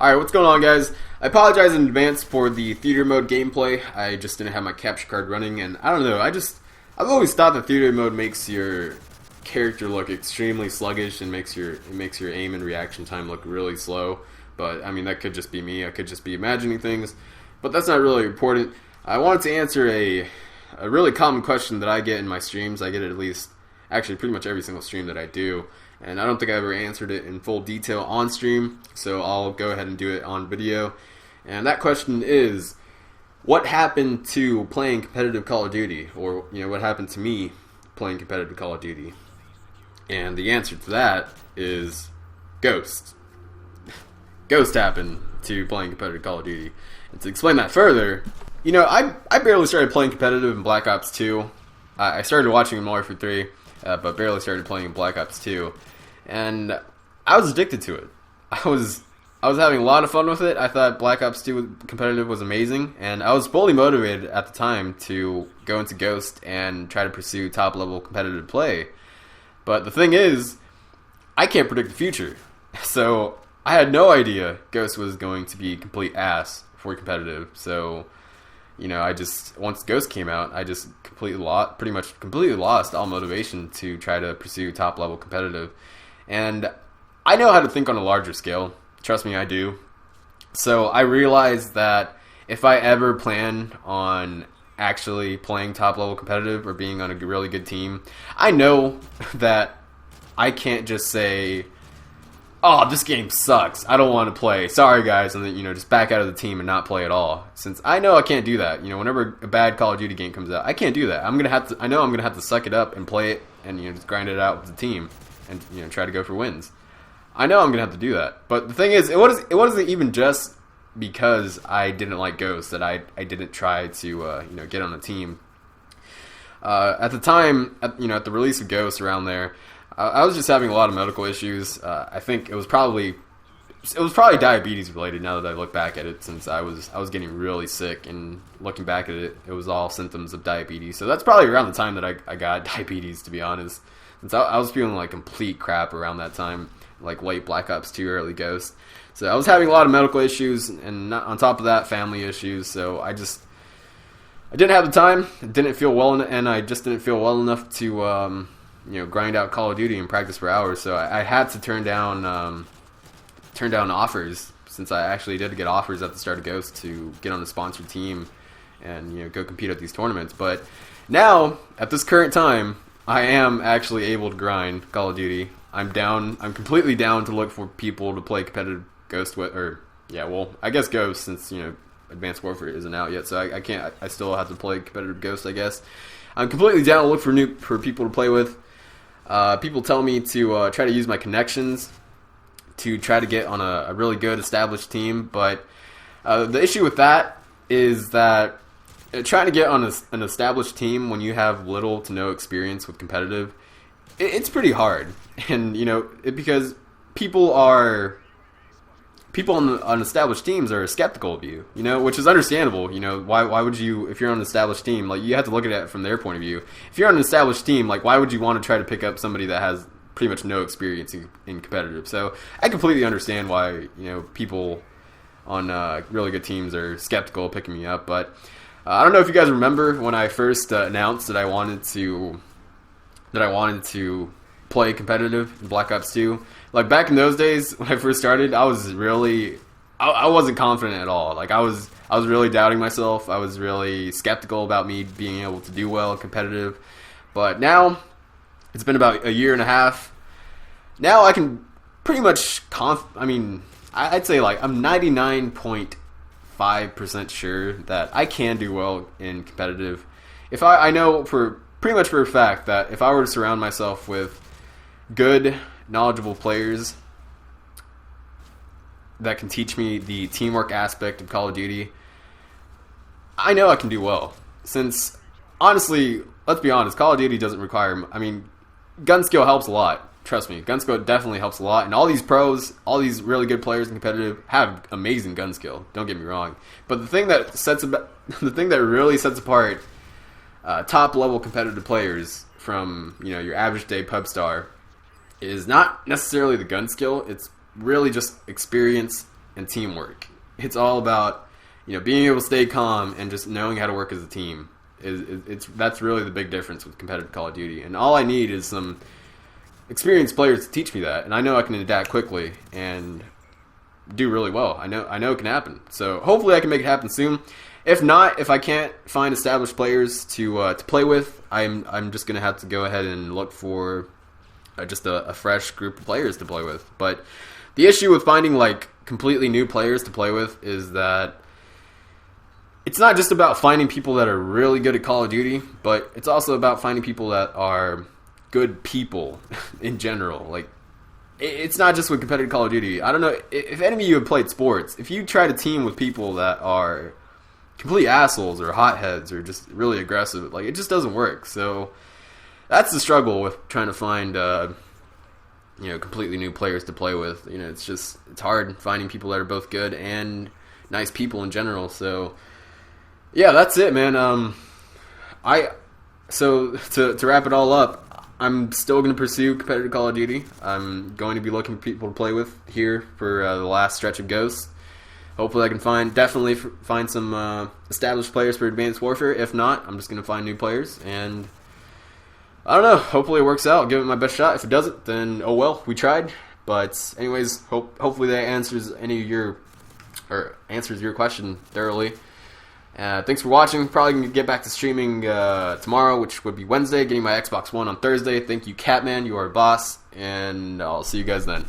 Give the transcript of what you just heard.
Alright, what's going on, guys? I apologize in advance for the theater mode gameplay. I just didn't have my capture card running, and I don't know, I've always thought that theater mode makes your character look extremely sluggish and makes your aim and reaction time look really slow. But, I mean, that could just be me. I could just be imagining things. But that's not really important. I wanted to answer a really common question that I get in my streams. I get it at least, actually, pretty much every single stream that I do. And I don't think I ever answered it in full detail on stream, so I'll go ahead and do it on video. And that question is, what happened to playing competitive Call of Duty? Or, what happened to me playing competitive Call of Duty? And the answer to that is Ghost. Ghost happened to playing competitive Call of Duty. And to explain that further, I barely started playing competitive in Black Ops 2. I started watching in Modern Warfare 3, but barely started playing in Black Ops 2. And I was addicted to it. I was having a lot of fun with it. I thought Black Ops 2 competitive was amazing, and I was fully motivated at the time to go into Ghost and try to pursue top level competitive play. But the thing is, I can't predict the future. So I had no idea Ghost was going to be complete ass for competitive. So, once Ghost came out, I just pretty much completely lost all motivation to try to pursue top level competitive. And I know how to think on a larger scale. Trust me, I do. So I realized that if I ever plan on actually playing top level competitive or being on a really good team, I know that I can't just say, oh, this game sucks, I don't want to play, sorry guys, and then, just back out of the team and not play at all. Since I know I can't do that. Whenever a bad Call of Duty game comes out, I can't do that. I know I'm going to have to suck it up and play it and, just grind it out with the team and, try to go for wins. I know I'm going to have to do that. But the thing is, it wasn't even just because I didn't like Ghost that I didn't try to, get on the team. At the time, at the release of Ghost around there, I was just having a lot of medical issues. I think it was probably diabetes related. Now that I look back at it, since I was getting really sick, and looking back at it, it was all symptoms of diabetes. So that's probably around the time that I got diabetes, to be honest. Since I was feeling like complete crap around that time, like late Black Ops 2, early Ghost. So I was having a lot of medical issues, and on top of that, family issues. So I didn't have the time. Didn't feel well, and I just didn't feel well enough to grind out Call of Duty and practice for hours. So I had to turn down offers, since I actually did get offers at the start of Ghost to get on a sponsored team and go compete at these tournaments. But now, at this current time, I am actually able to grind Call of Duty. I'm completely down to look for people to play competitive Ghost with, I guess Ghost, since Advanced Warfare isn't out yet, so I can't. I still have to play competitive Ghost, I guess. I'm completely down to look for people to play with. People tell me to try to use my connections to try to get on a really good established team, but the issue with that is that trying to get on an established team when you have little to no experience with competitive, it's pretty hard. And because people on established teams are skeptical of you, which is understandable. Why would you, if you're on an established team, like, you have to look at it from their point of view. If you're on an established team, like, why would you want to try to pick up somebody that has pretty much no experience in competitive? So I completely understand why people on really good teams are skeptical of picking me up. But I don't know if you guys remember when I first announced that I wanted to play competitive in Black Ops 2. Like, back in those days when I first started, I wasn't confident at all. Like, I was really doubting myself. I was really skeptical about me being able to do well competitive. But now, it's been about a year and a half. Now I can pretty much I'd say, like, I'm 99.5% sure that I can do well in competitive. If I know pretty much for a fact that if I were to surround myself with good, knowledgeable players that can teach me the teamwork aspect of Call of Duty, I know I can do well. Since, honestly, let's be honest, Call of Duty doesn't require, gun skill helps a lot. Trust me, gun skill definitely helps a lot. And all these pros, all these really good players in competitive have amazing gun skill. Don't get me wrong. But the thing that really sets apart top level competitive players from your average day pub star is not necessarily the gun skill. It's really just experience and teamwork. It's all about, being able to stay calm and just knowing how to work as a team. That's really the big difference with competitive Call of Duty. And all I need is some experienced players to teach me that, and I know I can adapt quickly and do really well. I know it can happen. So hopefully I can make it happen soon. If not, if I can't find established players to play with, I'm just gonna have to go ahead and look for just a fresh group of players to play with. But the issue with finding like completely new players to play with is that it's not just about finding people that are really good at Call of Duty, but it's also about finding people that are good people in general. Like, it's not just with competitive Call of Duty. I don't know if any of you have played sports. If you try to team with people that are complete assholes or hotheads or just really aggressive, like, it just doesn't work. So that's the struggle with trying to find completely new players to play with. It's hard finding people that are both good and nice people in general. So yeah, that's it, man. So to wrap it all up, I'm still going to pursue competitive Call of Duty. I'm going to be looking for people to play with here for the last stretch of Ghost. Hopefully I can find some established players for Advanced Warfare. If not, I'm just going to find new players, and I don't know. Hopefully it works out. I'll give it my best shot. If it doesn't, then oh well, we tried. But anyways, hopefully that answers your question thoroughly. Thanks for watching. Probably going to get back to streaming tomorrow, which would be Wednesday, getting my Xbox One on Thursday. Thank you, Catman. You are a boss, and I'll see you guys then.